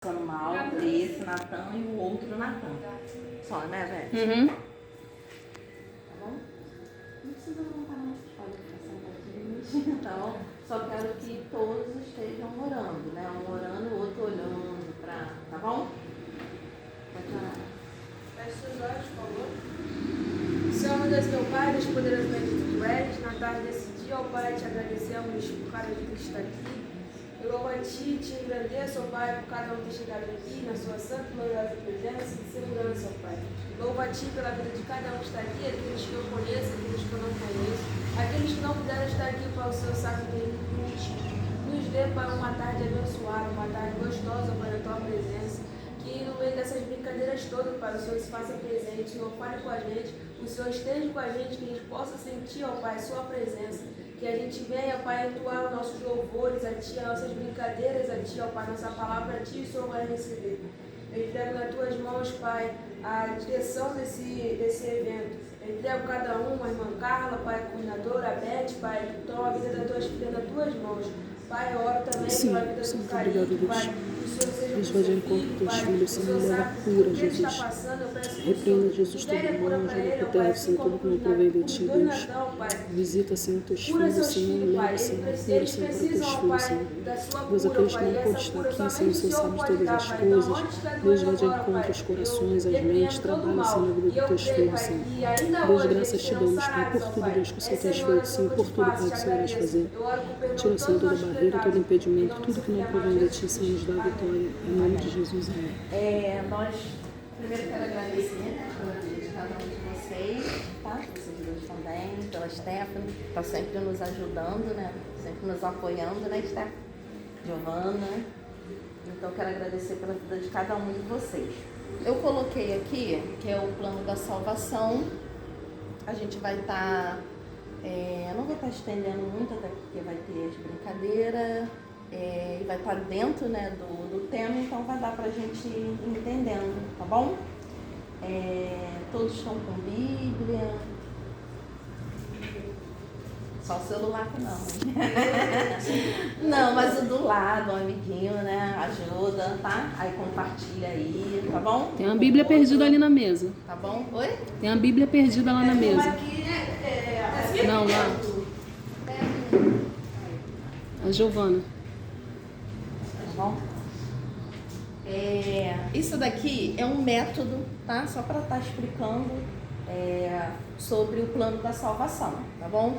passando mal, esse Natan e o outro Natan. Só, né, Beth? Uhum. Tá bom? Não precisa levantar não. Pode ficar sentadinho. Então, só quero que todos estejam orando, né? Um orando, o outro olhando pra... Tá bom? Pode orar. Feche seus olhos, por favor. Senhor, meu Deus, meu Pai, Deus poderosamente que tu és, na tarde desse dia, ó Pai, te agradecemos por cada vida que está aqui. Eu louvo a Ti, te agradeço, ó Pai, por cada um ter chegado aqui, na sua santa e gloriosa presença e segurança, ó Pai. Louvo a Ti pela vida de cada um que está aqui, aqueles que eu conheço, aqueles que eu não conheço, aqueles que não puderam estar aqui para o Seu saco dele, nos dê para uma tarde abençoada, uma tarde gostosa para a Tua presença. Que no meio dessas brincadeiras todas, Pai, o Senhor se faça presente, o Senhor fale com a gente, o Senhor esteja com a gente, que a gente possa sentir, ó Pai, Sua presença. Que a gente venha, Pai, entoar os nossos louvores a Ti, as nossas brincadeiras a Ti, ó Pai, nossa palavra a Ti, o Senhor vai receber. Eu entrego nas Tuas mãos, Pai, a direção desse evento. Eu entrego cada um, a irmã Carla, Pai, a coordenadora, a Beth, Pai, toma a vida das Tuas filhas nas Tuas mãos. Pai, eu oro também pela vida do Carinho, Pai. Deus vai de encontro com teus filhos, Senhor, leva cura, Jesus. Repreenda, Jesus, todo mal, joga por terra, Senhor, tudo que não provém de ti, Deus. Visita, Senhor, teus filhos, Senhor, leva, Senhor, cura, Senhor, para teus filhos, Senhor. Deus, aqueles que não podem estar aqui, Senhor, o Senhor sabe de todas as coisas. Deus vai de encontro aos corações, às mentes, trabalha, Senhor, na vida dos teus filhos, Senhor. Deus, graças te damos, Pai, por tudo, Deus, que o Senhor tem feito, Senhor, por tudo, Pai, que o Senhor vai fazer. Tira, Senhor, toda barreira, todo impedimento, tudo que não provém de ti, Senhor, nos dá a vitória. Em nome de Jesus, amém. Nós primeiro quero agradecer, né, pela vida de cada um de vocês, tá? Vocês dois também, pela Stephanie, que está sempre nos ajudando, né? Sempre nos apoiando, né, Stephanie? Giovana. Então, quero agradecer pela vida de cada um de vocês. Eu coloquei aqui, que é o plano da salvação. A gente vai estar... não vou estar estendendo muito, até porque vai ter as brincadeiras. E vai estar dentro, né, do tema, então vai dar pra gente ir entendendo, tá bom? Todos estão com Bíblia. Só o celular que não. Não, mas o do lado, o amiguinho, né? Ajuda, tá? Aí compartilha aí, tá bom? Tem uma Bíblia perdida ali na mesa. Tá bom? Oi? Tem uma Bíblia perdida lá na mesa. Não, lá. A Giovana. Bom, isso daqui é um método, tá? Só para estar explicando sobre o plano da salvação, tá bom?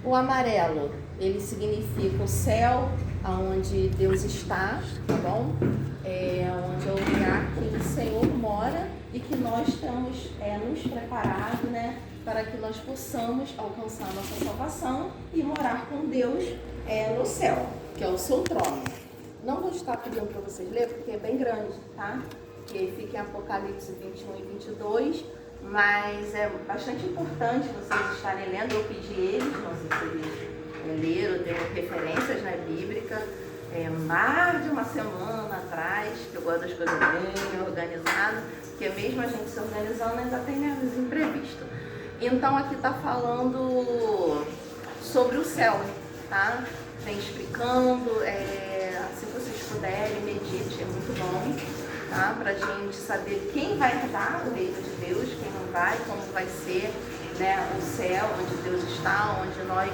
O amarelo, ele significa o céu, aonde Deus está, tá bom? Onde é o lugar que o Senhor mora e que nós estamos nos preparado, né? Para que nós possamos alcançar a nossa salvação e morar com Deus no céu, que é o seu trono. Não vou estar pedindo para vocês lerem, porque é bem grande, tá? Que fica em Apocalipse 21 e 22, mas é bastante importante vocês estarem lendo. Eu pedi eles, não sei se eles leram, deu referências, né, bíblicas, mais de uma semana atrás, que eu gosto das coisas bem organizadas, porque mesmo a gente se organizando ainda tem, né, os imprevistos. Então aqui está falando sobre o céu, tá? Vem explicando, se vocês puderem, medite, é muito bom, tá? Pra gente saber quem vai herdar o reino de Deus, quem não vai, como vai ser, né, o céu, onde Deus está, onde nós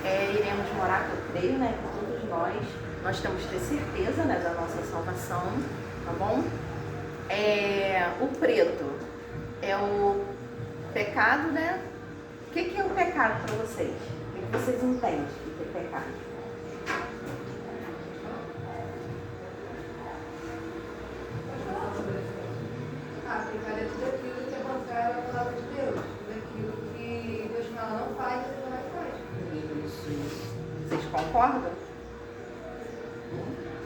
iremos morar, que eu creio, né, que todos nós temos que ter certeza, né, da nossa salvação, tá bom? O preto é o pecado, né? O que é o pecado para vocês? O que vocês entendem o que é pecado? Pecado é tudo aquilo que é contrário à palavra de Deus. Tudo aquilo que Deus fala não faz, Deus não faz. Isso. Vocês concordam?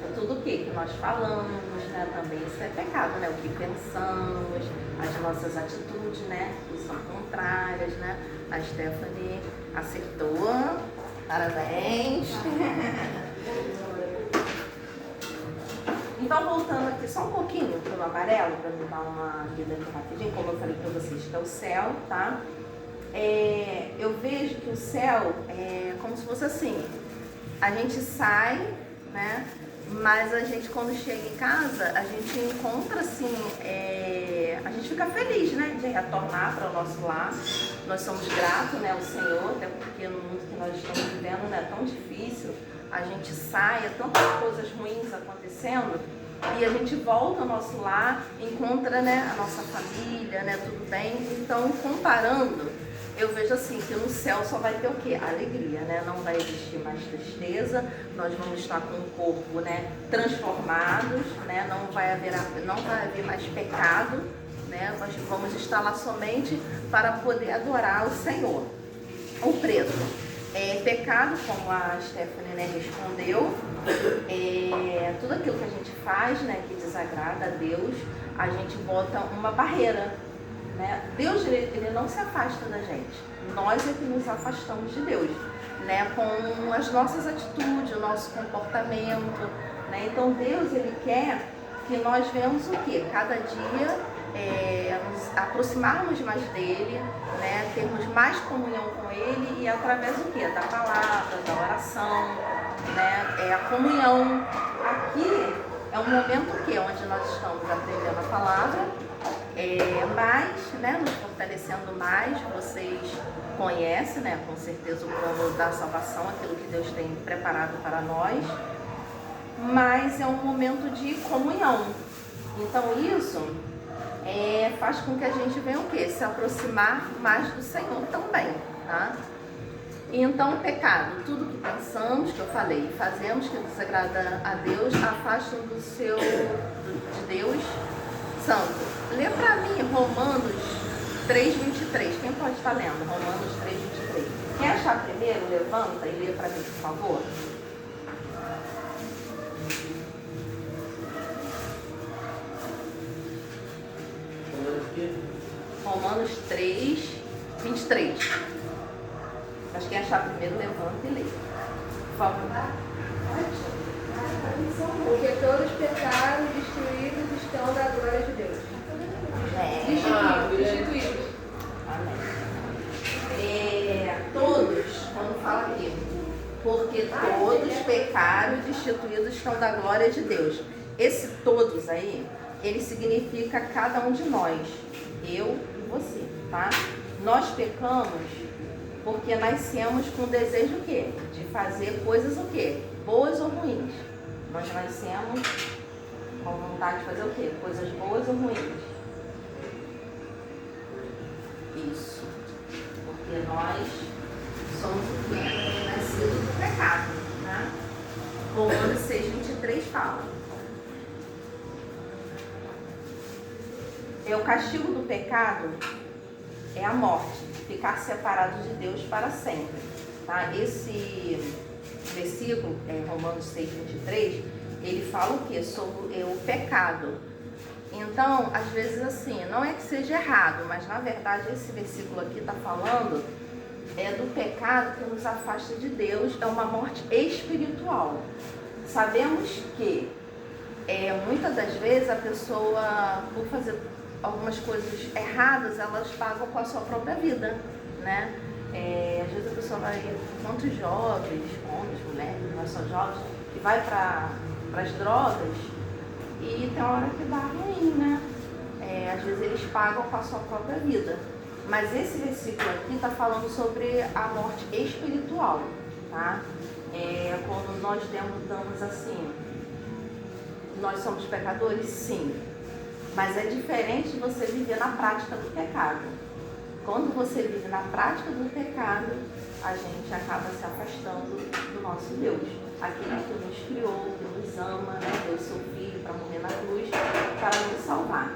É tudo o que nós falamos, né? Também isso é pecado, né? O que pensamos, as nossas atitudes, né? Que são contrárias, né? A Stephanie acertou. Parabéns. Então, voltando aqui só um pouquinho para o amarelo, para me dar uma lida aqui rapidinho, como eu falei para vocês, que é o céu, tá? Eu vejo que o céu é como se fosse assim, a gente sai, né, Mas a gente, quando chega em casa, a gente encontra assim, a gente fica feliz, né, de retornar para o nosso lar. Nós somos gratos, né, ao Senhor, até porque no mundo que nós estamos vivendo, né, é tão difícil, a gente sai, tantas coisas ruins acontecendo, e a gente volta ao nosso lar, encontra, né, a nossa família, né, tudo bem. Então, comparando, eu vejo assim, que no céu só vai ter o quê? Alegria, né? Não vai existir mais tristeza, nós vamos estar com o corpo, né, transformados, né? Não vai haver mais pecado, né? Nós vamos estar lá somente para poder adorar o Senhor. O preto é pecado, como a Stephanie, né, respondeu, tudo aquilo que a gente faz, né, que desagrada a Deus, a gente bota uma barreira. Né? Deus, ele não se afasta da gente, nós é que nos afastamos de Deus, né? Com as nossas atitudes, o nosso comportamento, né? Então Deus, ele quer que nós venhamos o quê? Cada dia nos aproximarmos mais dele, né? Termos mais comunhão com ele, e através do quê? Da palavra, da oração, né? A comunhão. Aqui é um momento onde nós estamos aprendendo a palavra, mais, né, nos fortalecendo mais. Vocês conhecem, né, com certeza, o plano da salvação, aquilo que Deus tem preparado para nós, mas é um momento de comunhão. Então isso faz com que a gente venha o quê? Se aproximar mais do Senhor também, tá? Então, pecado, tudo que pensamos, que eu falei, fazemos que desagrada a Deus, afastam de Deus Santo. Lê para mim Romanos 3:23. Quem pode estar lendo? Romanos 3:23. Quem achar primeiro, levanta e lê para mim, por favor. Romanos 3:23. Mas quem achar primeiro, levanta e lê. Por favor. Porque todos pecaram e destruídos estão da glória de Deus. Destituídos. Amém. Todos, quando fala aqui, porque todos pecaram e destituídos estão da glória de Deus. Esse todos aí, ele significa cada um de nós, eu e você, tá? Nós pecamos porque nascemos com o desejo o quê? De fazer coisas o quê? Boas ou ruins. Nós nascemos com vontade de fazer o quê? Coisas boas ou ruins? Isso. Porque nós somos o quê? Nascidos do pecado, né? Romanos 6:23 fala. O castigo do pecado é a morte, ficar separado de Deus para sempre. Tá? Esse versículo, Romanos 6:23, ele fala o quê? Sobre o pecado. Então, às vezes assim, não é que seja errado, mas na verdade esse versículo aqui está falando do pecado que nos afasta de Deus, é uma morte espiritual. Sabemos que muitas das vezes a pessoa, por fazer algumas coisas erradas, elas pagam com a sua própria vida, né? Às vezes a pessoa vai, quantos jovens, homens, mulheres, não é só jovens, que vai para as drogas e tem uma hora que dá ruim, né? Às vezes eles pagam com a sua própria vida. Mas esse versículo aqui está falando sobre a morte espiritual, tá? Quando nós damos assim, nós somos pecadores? Sim. Mas é diferente de você viver na prática do pecado. Quando você vive na prática do pecado, a gente acaba se afastando do nosso Deus. Aquele que nos criou, que nos ama, né? Deu seu filho para morrer na cruz, para nos salvar.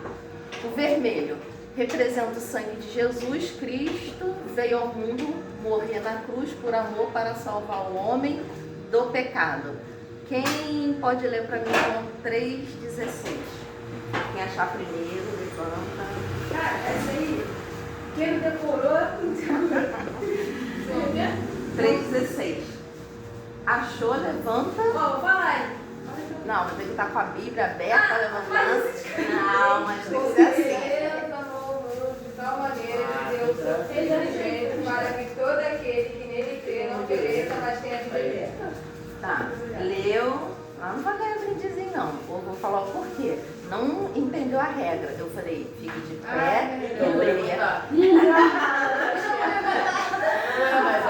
O vermelho representa o sangue de Jesus. Cristo veio ao mundo morrer na cruz por amor para salvar o homem do pecado. Quem pode ler para mim João 3,16? Quem achar primeiro, levanta. Cara, essa aí, quem decorou... 3,16. Achou, levanta. Ó, vou falar aí. Não, mas tem que estar com a Bíblia aberta, levantando. Não, mas tem que ser assim. Deus amou o mundo de tal maneira que Deus seu Filho unigênito, para que todo aquele que nele crê não pereça, mas tenha vida eterna. Tá, leu. Lá não vai ganhar não entendeu a regra. Eu falei, fique de pé e leia.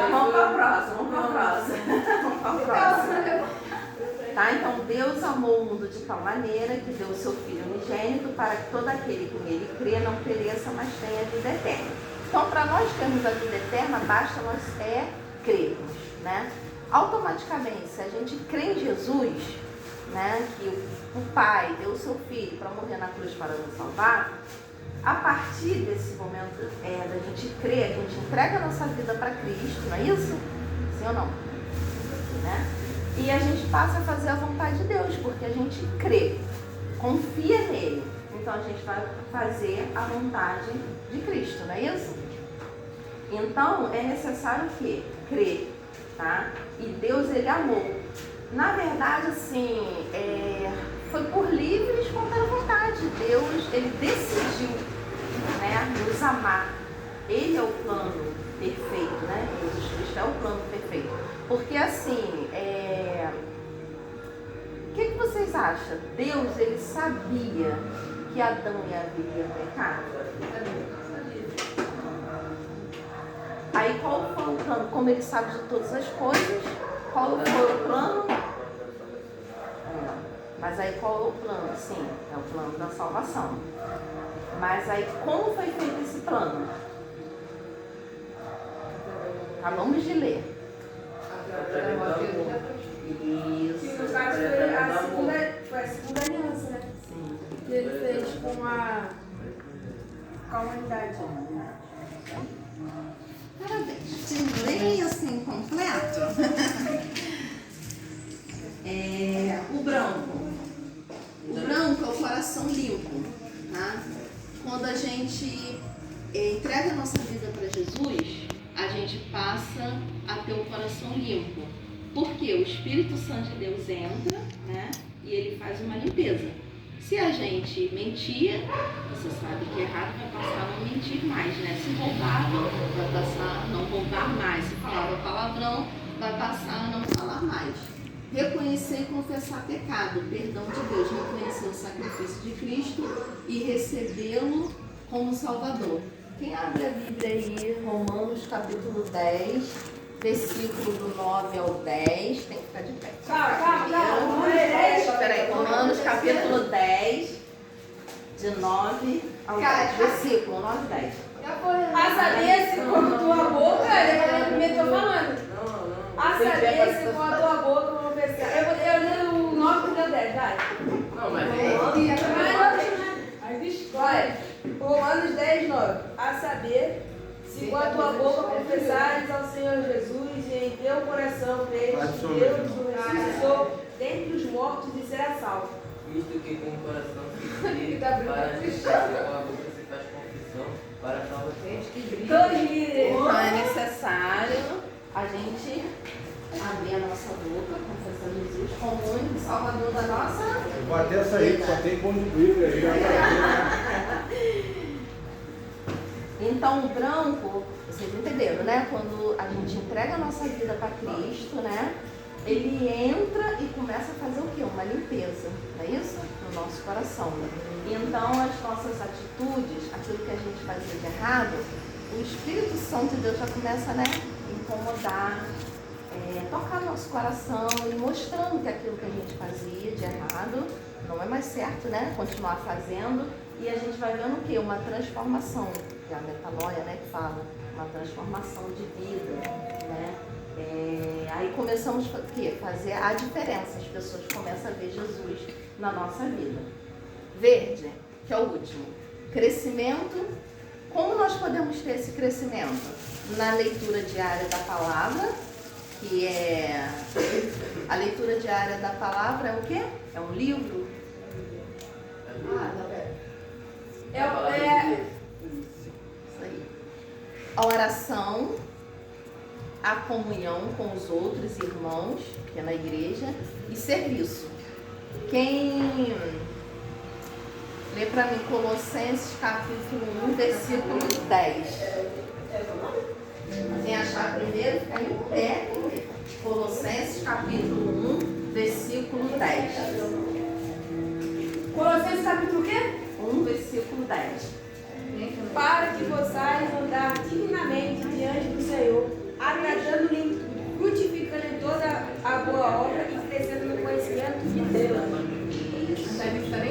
Vamos para a próxima. Tá? Então, Deus amou o mundo de tal maneira que deu o seu Filho unigênito para que todo aquele que nele crê não pereça, mas tenha a vida eterna. Então, para nós termos a vida eterna, basta nós crermos, né? Automaticamente, se a gente crê em Jesus, né, que o Pai deu o seu Filho para morrer na cruz para nos salvar, a partir desse momento da gente crer, a gente entrega a nossa vida para Cristo, não é isso? Sim ou não? Né? E a gente passa a fazer a vontade de Deus, porque a gente crê, confia nele. Então a gente vai fazer a vontade de Cristo, não é isso? Então é necessário o quê? Crer, tá? E Deus, ele amou. Na verdade, assim, foi por livre e espontânea vontade. Deus, ele decidiu, né, nos amar. Ele é o plano perfeito, né? Jesus Cristo é o plano perfeito. Porque assim, o que vocês acham? Deus, ele sabia que Adão e Eva iriam pecar? Aí qual foi o plano? Como ele sabe de todas as coisas, qual foi o plano? Mas aí qual é o plano? Sim, é o plano da salvação. Mas aí como foi feito esse plano? Acabamos de ler. Isso. Que no caso foi a segunda aliança, né? Sim. Que ele fez com a humanidade. Parabéns. De inglês assim completo. O branco. O branco é o coração limpo, tá? Quando a gente entrega a nossa vida para Jesus, a gente passa a ter um coração limpo. Porque o Espírito Santo de Deus entra, né? E ele faz uma limpeza. Se a gente mentia, você sabe que errado vai passar a não mentir mais, né? Se roubava, vai passar a não roubar mais. Se falava palavrão, vai passar a não falar mais. Reconhecer e confessar pecado, perdão de Deus, reconhecer o sacrifício de Cristo e recebê-lo como Salvador. Quem abre a Bíblia aí, Romanos capítulo 10, versículo do 9 ao 10, tem que ficar de pé. Calma. Peraí, Romanos capítulo 10, de 9 ao 10, versículo 9 e 10. A saber se com a tua boca, eu primeiro estou falando. A saber se com a tua boca vão pensar. Eu li o 9 e o 10, vai. Não, mas Vai. Romanos 10, 9. A saber, se com a tua boca confessares ao Senhor Jesus e em teu coração creres que Deus o ressuscitou dentre os mortos e será salvo. visto que com o coração se crê para justiça e com a boca se faz confissão para a salvação. Então é necessário a gente abrir a nossa boca, confessar Jesus como o único Salvador da nossa Eu vou até sair, só tem pão de Bíblia aí. Então o branco, vocês entenderam, né? Quando a gente entrega a nossa vida para Cristo, né? Ele entra e começa a fazer o quê? Uma limpeza, não é isso? No nosso coração. Então as nossas atitudes, aquilo que a gente fazia de errado, o Espírito Santo de Deus já começa, né? Incomodar, tocar nosso coração e mostrando que aquilo que a gente fazia de errado não é mais certo, né? Continuar fazendo, e a gente vai vendo o quê? Uma transformação, que é a metanoia, né? Que fala, uma transformação de vida, né? Aí começamos a fazer a diferença, as pessoas começam a ver Jesus na nossa vida. Verde, que é o último, crescimento. Como nós podemos ter esse crescimento? Na leitura diária da palavra, que é a leitura diária da palavra é o quê? É um livro? Isso aí. A oração, a comunhão com os outros irmãos, que é na igreja, e serviço. Quem lê para mim Colossenses capítulo 1, versículo 10. Quem achar primeiro, fica em pé. Colossenses capítulo 1, versículo 10. Colossenses capítulo o quê? 1, versículo 10. Para que possais andar dignamente diante do Senhor, agradando-lhe, frutificando em toda a boa obra e crescendo no conhecimento de Deus.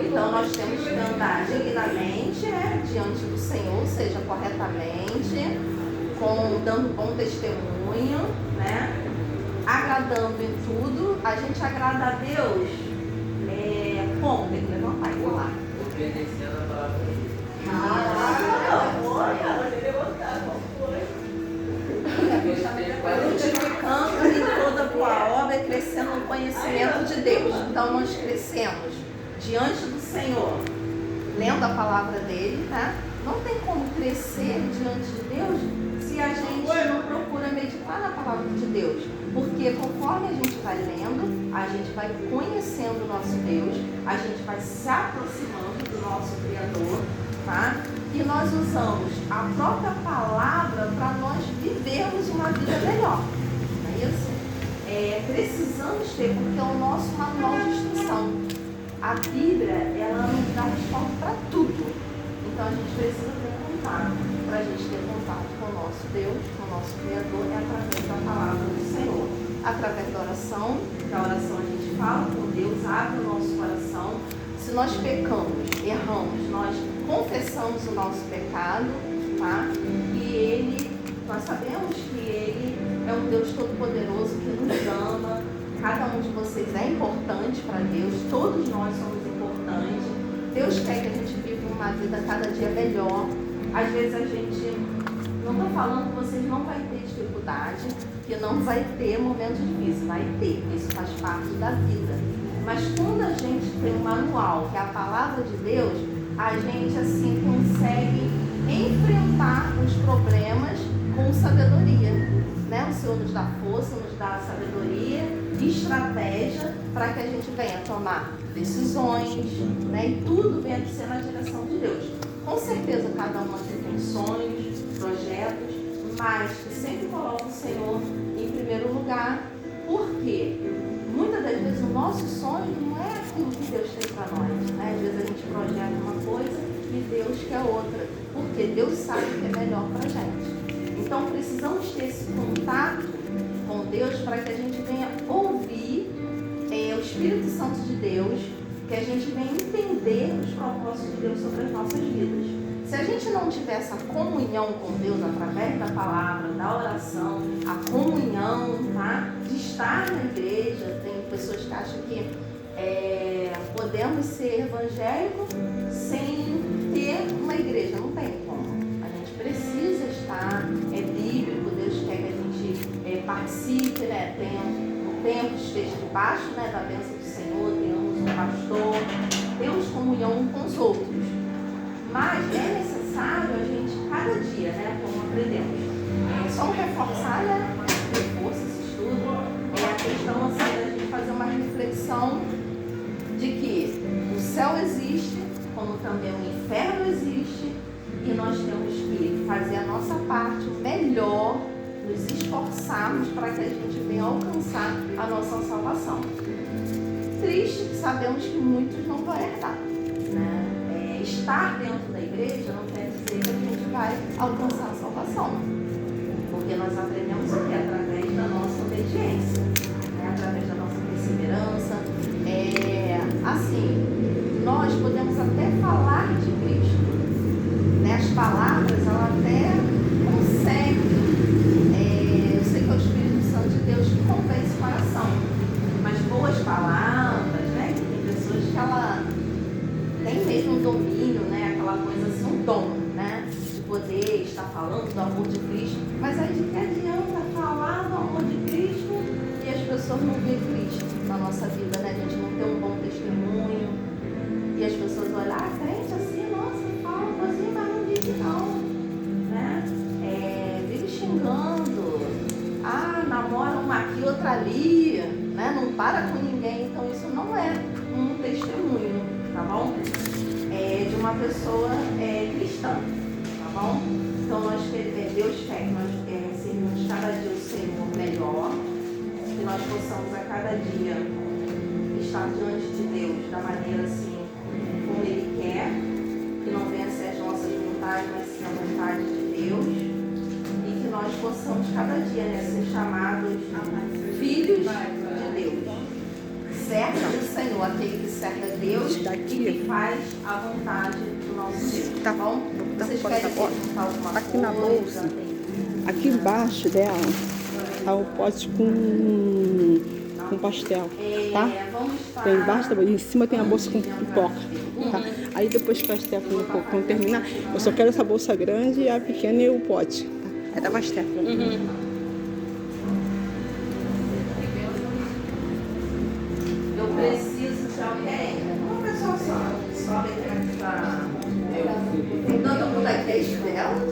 Então nós temos que andar dignamente, né, diante do Senhor, ou seja, corretamente, dando bom testemunho, né, agradando em tudo. A gente agrada a Deus, como? Tem que levantar e falar. Obedecendo a palavra de Deus. Frutificando em toda boa obra e crescendo no conhecimento de Deus. Então nós crescemos diante do Senhor, lendo a palavra dele, tá? Não tem como crescer diante de Deus se a gente não procura meditar na palavra de Deus. Porque conforme a gente vai lendo, a gente vai conhecendo o nosso Deus, a gente vai se aproximando do nosso Criador, tá? E nós usamos a própria palavra para nós vivermos uma vida melhor. Não é isso? Precisamos ter, porque é o nosso manual de instrução. A Bíblia, ela nos dá resposta para tudo. Então a gente precisa ter contato. Para a gente ter contato com o nosso Deus, com o nosso Criador, é através da palavra do Senhor. Através da oração, que a oração a gente fala com Deus, abre o nosso coração. Se nós pecamos, erramos, nós confessamos o nosso pecado, tá? E nós sabemos que Ele é um Deus todo-poderoso que nos ama. Cada um de vocês é importante para Deus, todos nós somos importantes. Deus quer que a gente viva uma vida cada dia melhor. Às vezes a gente, não está falando que vocês não vai ter dificuldade, que não vai ter momentos difíceis, vai ter, isso faz parte da vida. Mas quando a gente tem um manual, que é a palavra de Deus, a gente assim consegue enfrentar os problemas com sabedoria, né? O Senhor nos dá força, nos dá sabedoria e estratégia para que a gente venha tomar decisões, né? E tudo venha ser na direção de Deus. Com certeza cada um aqui tem sonhos, projetos, mas que sempre coloca o Senhor em primeiro lugar, porque muitas das vezes o nosso sonho não é aquilo que Deus tem para nós, né? Às vezes a gente projeta uma coisa e Deus quer outra, porque Deus sabe o que é melhor para a gente. Então precisamos ter esse contato com Deus para que a gente venha ouvir o Espírito Santo de Deus, que a gente venha entender os propósitos de Deus sobre as nossas vidas. Se a gente não tiver essa comunhão com Deus através da palavra, da oração, a comunhão, tá? De estar na igreja, tem pessoas que acham que podemos ser evangélicos sem ter uma igreja, não tem como. A gente precisa estar, é bíblico, Deus quer que a gente participe, né? O tempo esteja debaixo, né, da bênção do Senhor, tenhamos um pastor, temos comunhão uns com os outros. Mas é necessário a gente, cada dia, né, como aprendemos, só reforçar, né, reforça esse estudo, a questão assim, da gente fazer uma reflexão de que o céu existe, como também o inferno existe, e nós temos que fazer a nossa parte, o melhor, nos esforçarmos para que a gente venha alcançar a nossa salvação. Triste que sabemos que muitos não vão herdar, né? Estar dentro da igreja não quer dizer que a gente vai alcançar a salvação, porque nós aprendemos o que? Através da nossa obediência, né? Através da nossa perseverança. Assim, nós podemos até falar de Cristo, né? As palavras, ela até consegue, eu sei que é o Espírito Santo de Deus que convence o coração, mas boas palavras, né? Que tem pessoas que ela tem mesmo um domínio, né? Aquela coisa assim, um dom, né? De poder estar falando do amor de Cristo, mas aí de que adianta falar do amor de Cristo e as pessoas não verem Cristo na nossa vida, né? A gente não tem um bom testemunho e as pessoas olham, crente assim, nossa, fala coisinha, mas não vive não, né? Vive xingando, namora uma aqui, outra ali, né? Não para com ninguém, então isso não é um testemunho, tá bom? De uma pessoa cristã, tá bom? Então Deus quer que nós sermos cada dia o Senhor melhor, que nós possamos a cada dia estar diante de Deus da maneira assim Deus e que nós possamos cada dia, né, ser chamados filhos de Deus. Servo do Senhor, aquele que serve a Deus e que faz a vontade do nosso Deus. Tá bom? Vocês querem perguntar alguma coisa? Aqui na bolsa. Aqui embaixo dela tá o pote com pastel, tá? Tem embaixo da bolsa, em cima tem a bolsa com pipoca, tá? Aí depois que a Stephanie quando terminar, eu só quero essa bolsa grande, a pequena e o pote, tá? É da Stephanie. Eu preciso de alguém, uma pessoa só, sobe aqui pra... Todo mundo aqui é Estela.